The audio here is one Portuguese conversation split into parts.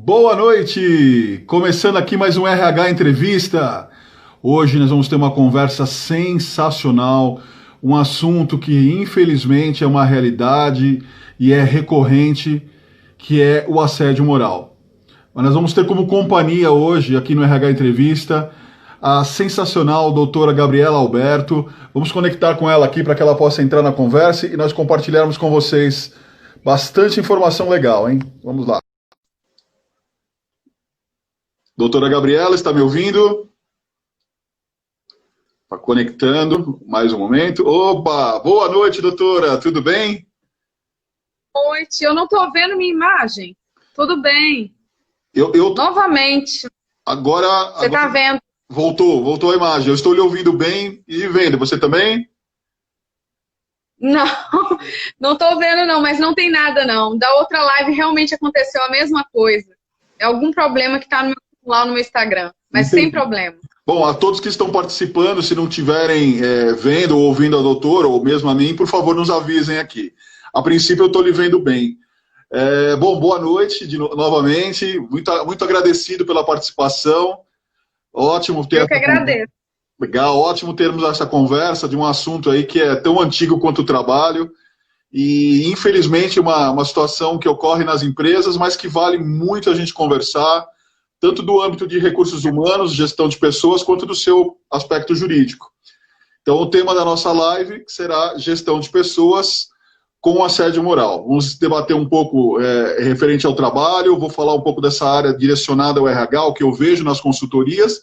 Boa noite! Começando aqui mais um RH Entrevista. Hoje nós vamos ter uma conversa sensacional, um assunto que infelizmente é uma realidade e é recorrente, que é o assédio moral. Mas nós vamos ter como companhia hoje, aqui no RH Entrevista, a sensacional doutora Gabriela Alberto. Vamos conectar com ela aqui para que ela possa entrar na conversa e nós compartilharmos com vocês bastante informação legal, hein? Vamos lá. Doutora Gabriela, está me ouvindo? Está conectando, mais um momento. Opa, boa noite, doutora, tudo bem? Noite, eu não estou vendo minha imagem. Tudo bem. Eu Novamente, agora, você está agora vendo? voltou a imagem. Eu estou lhe ouvindo bem e vendo. Você também? Não, não estou vendo não, mas não tem nada não. Da outra live realmente aconteceu a mesma coisa. É algum problema que está lá no meu Instagram, mas sem Entendi. problema. Bom, a todos que estão participando, se não estiverem vendo ou ouvindo a doutora, ou mesmo a mim, por favor, nos avisem aqui. A princípio, eu estou lhe vendo bem. Bom, boa noite novamente. Muito agradecido pela participação. Ótimo ter Eu que essa conversa. agradeço. Legal, ótimo termos essa conversa de um assunto aí que é tão antigo quanto o trabalho e, infelizmente, uma situação que ocorre nas empresas, mas que vale muito a gente conversar, tanto do âmbito de recursos humanos, gestão de pessoas, quanto do seu aspecto jurídico. Então, o tema da nossa live será gestão de pessoas com assédio moral. Vamos debater um pouco referente ao trabalho, vou falar um pouco dessa área direcionada ao RH, o que eu vejo nas consultorias.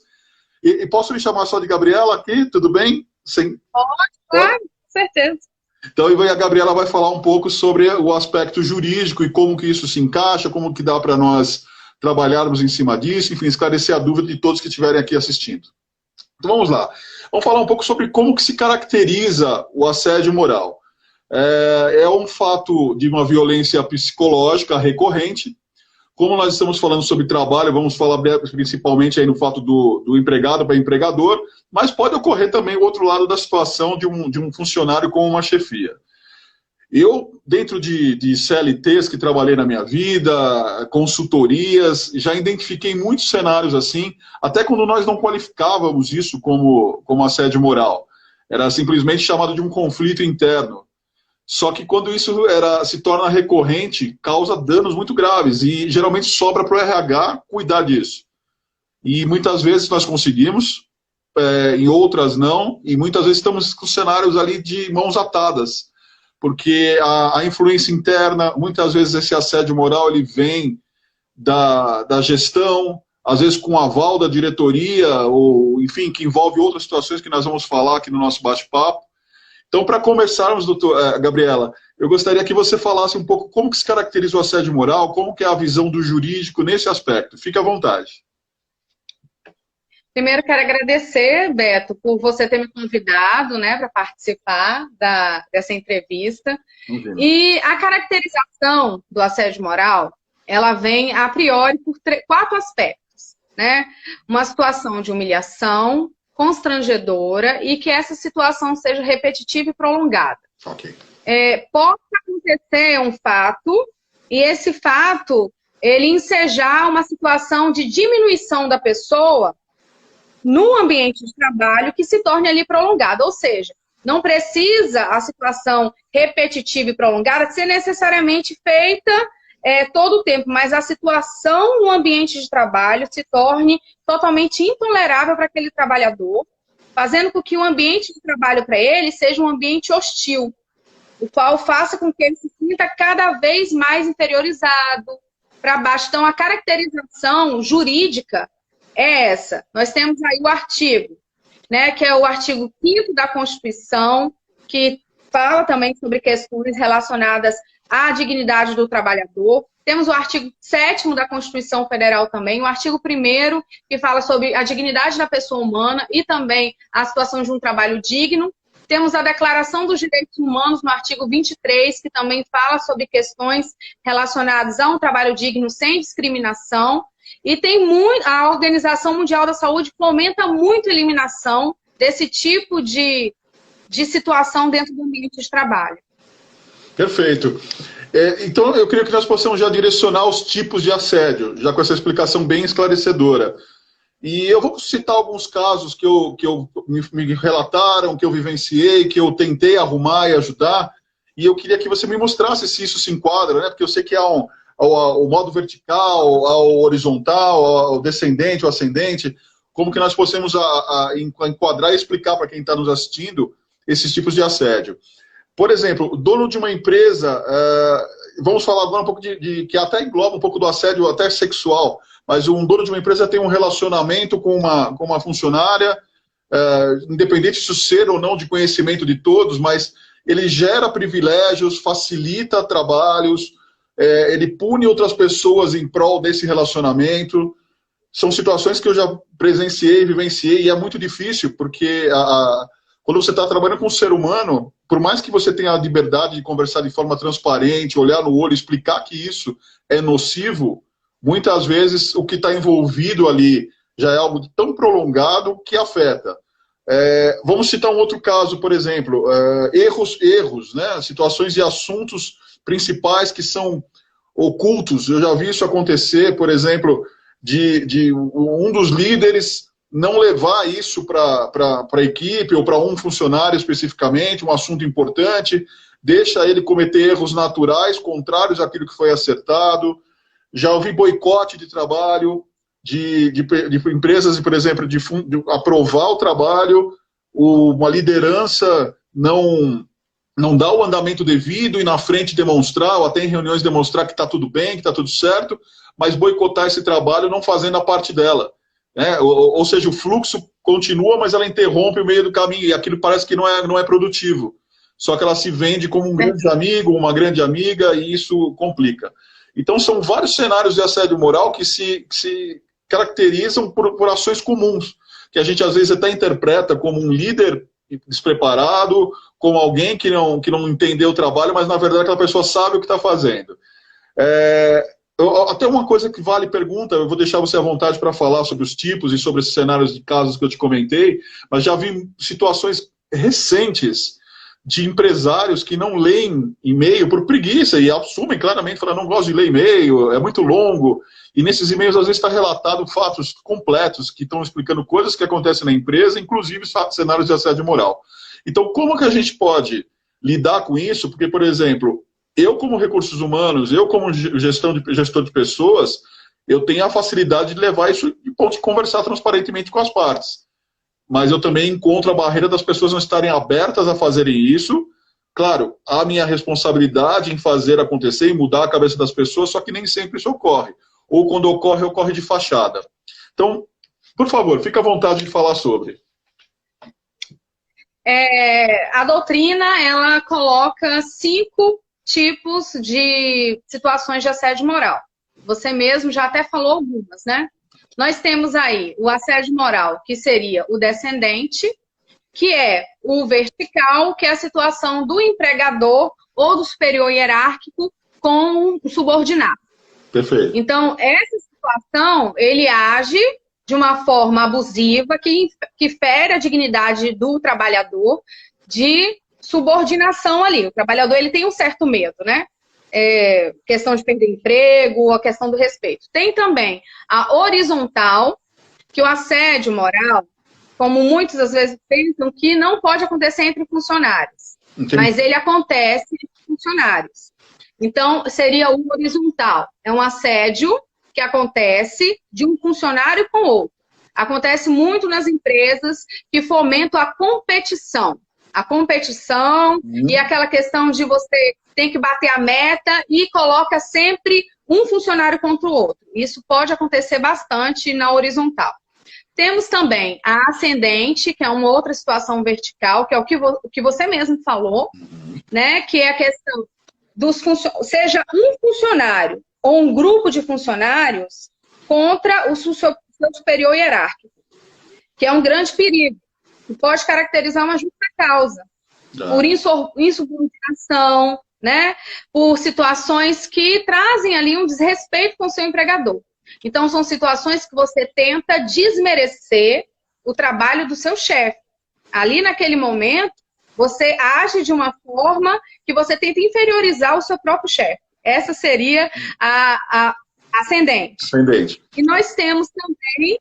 E posso me chamar só de Gabriela aqui, tudo bem? Sem... Ah, com certeza. Então, a Gabriela vai falar um pouco sobre o aspecto jurídico e como que isso se encaixa, como que dá para nós trabalharmos em cima disso, enfim, esclarecer a dúvida de todos que estiverem aqui assistindo. Então, vamos lá. Vamos falar um pouco sobre como que se caracteriza o assédio moral. É um fato de uma violência psicológica recorrente. Como nós estamos falando sobre trabalho, vamos falar principalmente aí no fato do empregado para empregador, mas pode ocorrer também o outro lado da situação de um funcionário com uma chefia. Eu, dentro de CLTs que trabalhei na minha vida, consultorias, já identifiquei muitos cenários assim, até quando nós não qualificávamos isso como assédio moral. Era simplesmente chamado de um conflito interno. Só que quando isso se torna recorrente, causa danos muito graves e geralmente sobra para o RH cuidar disso. E muitas vezes nós conseguimos, em outras não, e muitas vezes estamos com cenários ali de mãos atadas, porque a influência interna, muitas vezes esse assédio moral ele vem da gestão, às vezes com aval da diretoria, ou enfim, que envolve outras situações que nós vamos falar aqui no nosso bate-papo. Então, para começarmos, Gabriela, eu gostaria que você falasse um pouco como que se caracteriza o assédio moral, como que é a visão do jurídico nesse aspecto. Fique à vontade. Primeiro, quero agradecer, Beto, por você ter me convidado, né, para participar dessa entrevista. Imagina. E a caracterização do assédio moral, ela vem a priori por quatro aspectos, né? Uma situação de humilhação, constrangedora e que essa situação seja repetitiva e prolongada. Ok. Pode acontecer um fato e esse fato ele ensejar uma situação de diminuição da pessoa no ambiente de trabalho que se torne ali prolongada, ou seja, não precisa a situação repetitiva e prolongada ser necessariamente feita todo o tempo, mas a situação no ambiente de trabalho se torne totalmente intolerável para aquele trabalhador, fazendo com que o ambiente de trabalho para ele seja um ambiente hostil, o qual faça com que ele se sinta cada vez mais interiorizado, para baixo. Então, a caracterização jurídica é essa. Nós temos aí o artigo, né, que é o artigo 5º da Constituição, que fala também sobre questões relacionadas à dignidade do trabalhador. Temos o artigo 7º da Constituição Federal também, o artigo 1º, que fala sobre a dignidade da pessoa humana e também a situação de um trabalho digno. Temos a Declaração dos Direitos Humanos no artigo 23, que também fala sobre questões relacionadas a um trabalho digno sem discriminação. E tem a Organização Mundial da Saúde fomenta muito a eliminação desse tipo de situação dentro do ambiente de trabalho. Perfeito. Então, eu queria que nós possamos já direcionar os tipos de assédio, já com essa explicação bem esclarecedora. E eu vou citar alguns casos que me relataram, que eu vivenciei, que eu tentei arrumar e ajudar, e eu queria que você me mostrasse se isso se enquadra, né? Porque eu sei que há o modo vertical, ao horizontal, ao descendente, ao ascendente, como que nós possamos enquadrar e explicar para quem está nos assistindo esses tipos de assédio. Por exemplo, o dono de uma empresa, vamos falar agora um pouco que até engloba um pouco do assédio até sexual, mas um dono de uma empresa tem um relacionamento com uma funcionária, independente de ser ou não de conhecimento de todos, mas ele gera privilégios, facilita trabalhos, ele pune outras pessoas em prol desse relacionamento. São situações que eu já presenciei, vivenciei, e é muito difícil, porque quando você está trabalhando com um ser humano, por mais que você tenha a liberdade de conversar de forma transparente, olhar no olho, explicar que isso é nocivo, muitas vezes o que está envolvido ali já é algo tão prolongado que afeta. Vamos citar um outro caso, por exemplo, erros, né? Situações e assuntos principais que são ocultos. Eu já vi isso acontecer, por exemplo, de um dos líderes não levar isso para a equipe ou para um funcionário especificamente, um assunto importante, deixa ele cometer erros naturais, contrários àquilo que foi acertado. Já ouvi boicote de trabalho, de empresas, por exemplo, de aprovar o trabalho, uma liderança não dá o andamento devido e na frente demonstrar, ou até em reuniões demonstrar que está tudo bem, que está tudo certo, mas boicotar esse trabalho não fazendo a parte dela. Ou seja, o fluxo continua, mas ela interrompe o meio do caminho, e aquilo parece que não é produtivo. Só que ela se vende como um grande amigo, uma grande amiga, e isso complica. Então, são vários cenários de assédio moral que se caracterizam por ações comuns, que a gente às vezes até interpreta como um líder despreparado, como alguém que não entendeu o trabalho, mas na verdade aquela pessoa sabe o que está fazendo. Até uma coisa que vale pergunta, eu vou deixar você à vontade para falar sobre os tipos e sobre esses cenários de casos que eu te comentei, mas já vi situações recentes de empresários que não leem e-mail por preguiça e assumem claramente, falam, não gosto de ler e-mail, é muito longo, e nesses e-mails às vezes está relatado fatos completos que estão explicando coisas que acontecem na empresa, inclusive cenários de assédio moral. Então, como que a gente pode lidar com isso? Porque, por exemplo, eu como recursos humanos, eu como gestor de pessoas, eu tenho a facilidade de levar isso de ponto de conversar transparentemente com as partes. Mas eu também encontro a barreira das pessoas não estarem abertas a fazerem isso. Claro, há a minha responsabilidade em fazer acontecer e mudar a cabeça das pessoas, só que nem sempre isso ocorre. Ou quando ocorre, ocorre de fachada. Então, por favor, fique à vontade de falar sobre. A doutrina, ela coloca 5 tipos de situações de assédio moral. Você mesmo já até falou algumas, né? Nós temos aí o assédio moral, que seria o descendente, que é o vertical, que é a situação do empregador ou do superior hierárquico com o subordinado. Perfeito. Então, essa situação, ele age de uma forma abusiva, que fere a dignidade do trabalhador, de subordinação ali. O trabalhador, ele tem um certo medo, né? Questão de perder emprego, a questão do respeito. Tem também a horizontal, que o assédio moral, como muitos às vezes pensam, que não pode acontecer entre funcionários. Entendi. Mas ele acontece entre funcionários. Então, seria o horizontal. É um assédio que acontece de um funcionário com outro. Acontece muito nas empresas que fomentam a competição. A competição e aquela questão de você tem que bater a meta e coloca sempre um funcionário contra o outro. Isso pode acontecer bastante na horizontal. Temos também a ascendente, que é uma outra situação vertical, que é o que você mesmo falou, né? Que é a questão seja um funcionário ou um grupo de funcionários contra o seu superior hierárquico, que é um grande perigo, que pode caracterizar uma justa causa, por insubordinação, né? Por situações que trazem ali um desrespeito com o seu empregador. Então, são situações que você tenta desmerecer o trabalho do seu chefe. Ali, naquele momento, Você age de uma forma que você tenta inferiorizar o seu próprio chefe. Essa seria a ascendente. Ascendente. E nós temos também